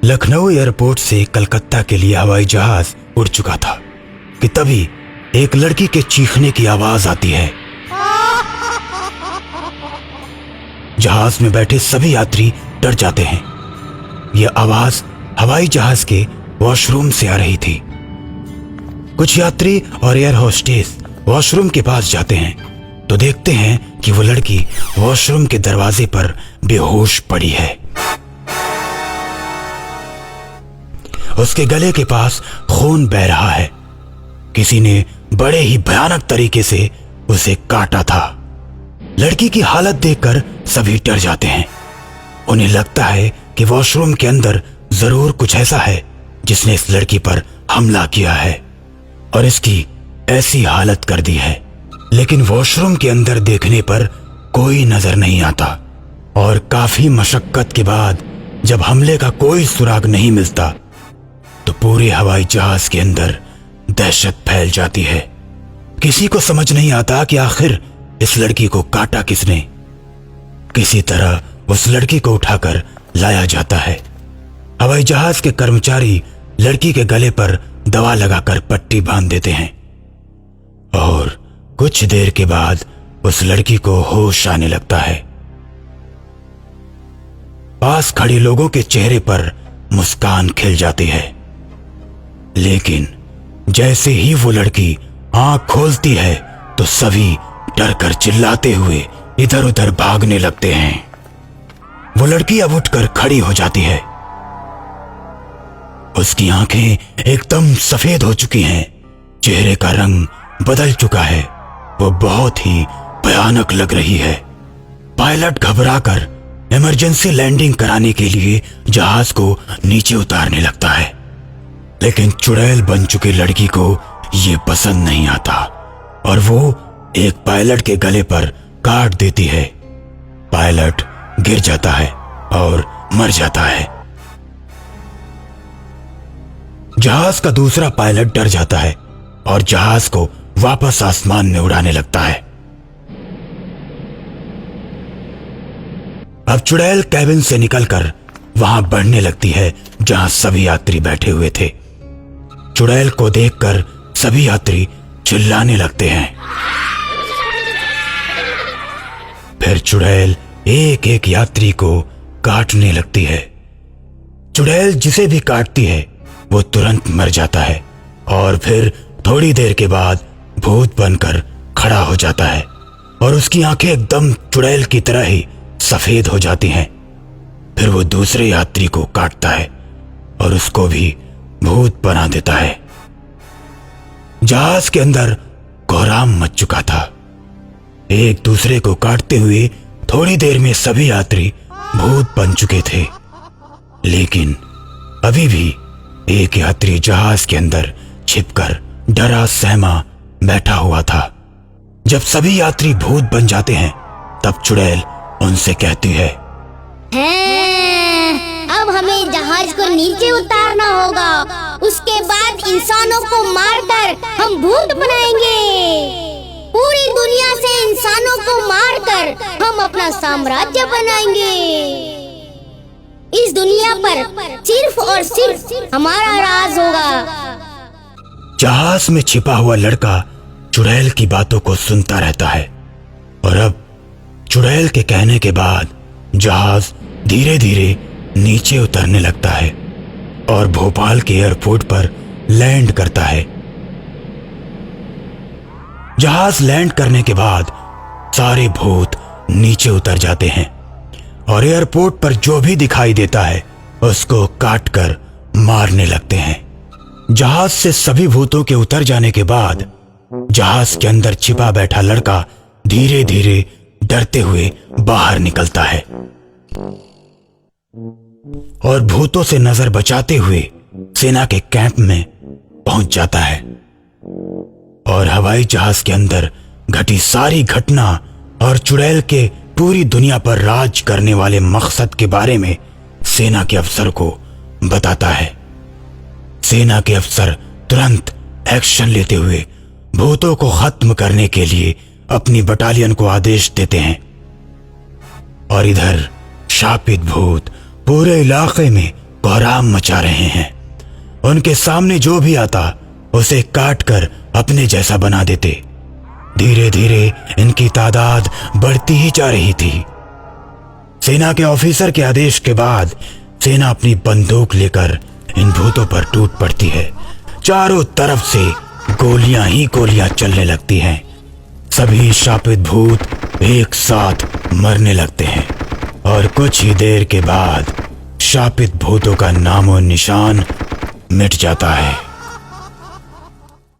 Lucknow airport से कलकत्ता के लिए हवाई जहाज उड़ चुका था कि तभी एक लड़की के चीखने की आवाज आती है। जहाज में बैठे सभी यात्री डर जाते हैं। यह आवाज हवाई जहाज के वॉशरूम से आ रही थी। कुछ यात्री और एयर होस्टेस वॉशरूम के पास जाते हैं तो देखते हैं कि वो लड़की वॉशरूम के दरवाजे पर बेहोश पड़ी है। उसके गले के पास खून बह रहा है। किसी ने बड़े ही भयानक तरीके से उसे काटा था। लड़की की हालत देखकर सभी डर जाते हैं। उन्हें लगता है कि वॉशरूम के अंदर जरूर कुछ ऐसा है जिसने इस लड़की पर हमला किया है और इसकी ऐसी हालत कर दी है। लेकिन वॉशरूम के अंदर देखने पर कोई नजर नहीं आता और काफी मशक्कत के बाद जब हमले का कोई सुराग नहीं मिलता तो पूरे हवाई जहाज के अंदर दहशत फैल जाती है। किसी को समझ नहीं आता कि आखिर इस लड़की को काटा किसने। किसी तरह उस लड़की को उठाकर लाया जाता है। हवाई जहाज के कर्मचारी लड़की के गले पर दवा लगाकर पट्टी बांध देते हैं और कुछ देर के बाद उस लड़की को होश आने लगता है। पास खड़े लोगों के चेहरे पर मुस्कान खिल जाती है, लेकिन जैसे ही वो लड़की आंख खोलती है तो सभी डरकर चिल्लाते हुए इधर उधर भागने लगते हैं। वो लड़की अब उठकर खड़ी हो जाती है। उसकी आंखें एकदम सफेद हो चुकी हैं, चेहरे का रंग बदल चुका है। वो बहुत ही भयानक लग रही है। पायलट घबराकर इमरजेंसी लैंडिंग कराने के लिए जहाज को नीचे उतारने लगता है, लेकिन चुड़ैल बन चुकी लड़की को ये पसंद नहीं आता और वो एक पायलट के गले पर काट देती है। पायलट गिर जाता है और मर जाता है। जहाज का दूसरा पायलट डर जाता है और जहाज को वापस आसमान में उड़ाने लगता है। अब चुड़ैल कैबिन से निकलकर वहां बढ़ने लगती है जहां सभी यात्री बैठे हुए थे। चुड़ैल को देखकर सभी यात्री चिल्लाने लगते हैं। फिर चुड़ैल एक एक यात्री को काटने लगती है। चुड़ैल जिसे भी काटती है वो तुरंत मर जाता है और फिर थोड़ी देर के बाद भूत बनकर खड़ा हो जाता है और उसकी आंखें एकदम चुड़ैल की तरह ही सफेद हो जाती हैं। फिर वो दूसरे यात्री को काटता है और उसको भी भूत बना देता है। जहाज के अंदर कोहराम मच चुका था। एक दूसरे को काटते हुए थोड़ी देर में सभी यात्री भूत बन चुके थे, लेकिन अभी भी एक यात्री जहाज के अंदर छिपकर डरा सहमा बैठा हुआ था। जब सभी यात्री भूत बन जाते हैं तब चुड़ैल उनसे कहती है, अब हमें जहाज को नीचे उतारना होगा। उसके बाद इंसानों को मारकर हम भूत बनाएंगे। पूरी दुनिया से इंसानों को मारकर हम अपना साम्राज्य बनाएंगे। इस दुनिया पर सिर्फ और सिर्फ हमारा राज होगा। जहाज में छिपा हुआ लड़का चुड़ैल की बातों को सुनता रहता है और अब चुड़ैल के कहने के बाद जहाज धीरे धीरे नीचे उतरने लगता है और भोपाल के एयरपोर्ट पर लैंड करता है। जहाज लैंड करने के बाद सारे भूत नीचे उतर जाते हैं और एयरपोर्ट पर जो भी दिखाई देता है उसको काटकर मारने लगते हैं। जहाज से सभी भूतों के उतर जाने के बाद जहाज के अंदर छिपा बैठा लड़का धीरे धीरे डरते हुए बाहर निकलता है और भूतों से नजर बचाते हुए सेना के कैंप में पहुंच जाता है और हवाई जहाज के अंदर घटी सारी घटना और चुड़ैल के पूरी दुनिया पर राज करने वाले मकसद के बारे में सेना के अफसर को बताता है। सेना के अफसर तुरंत एक्शन लेते हुए भूतों को खत्म करने के लिए अपनी बटालियन को आदेश देते हैं और इधर शापित भूत पूरे इलाके में कोहराम मचा रहे हैं। उनके सामने जो भी आता उसे काट कर अपने जैसा बना देते। धीरे धीरे इनकी तादाद बढ़ती ही जा रही थी। सेना के ऑफिसर के आदेश के बाद सेना अपनी बंदूक लेकर इन भूतों पर टूट पड़ती है। चारों तरफ से गोलियां ही गोलियां चलने लगती हैं। सभी शापित भूत एक साथ मरने लगते हैं और कुछ ही देर के बाद शापित भूतों का नामो निशान मिट जाता है।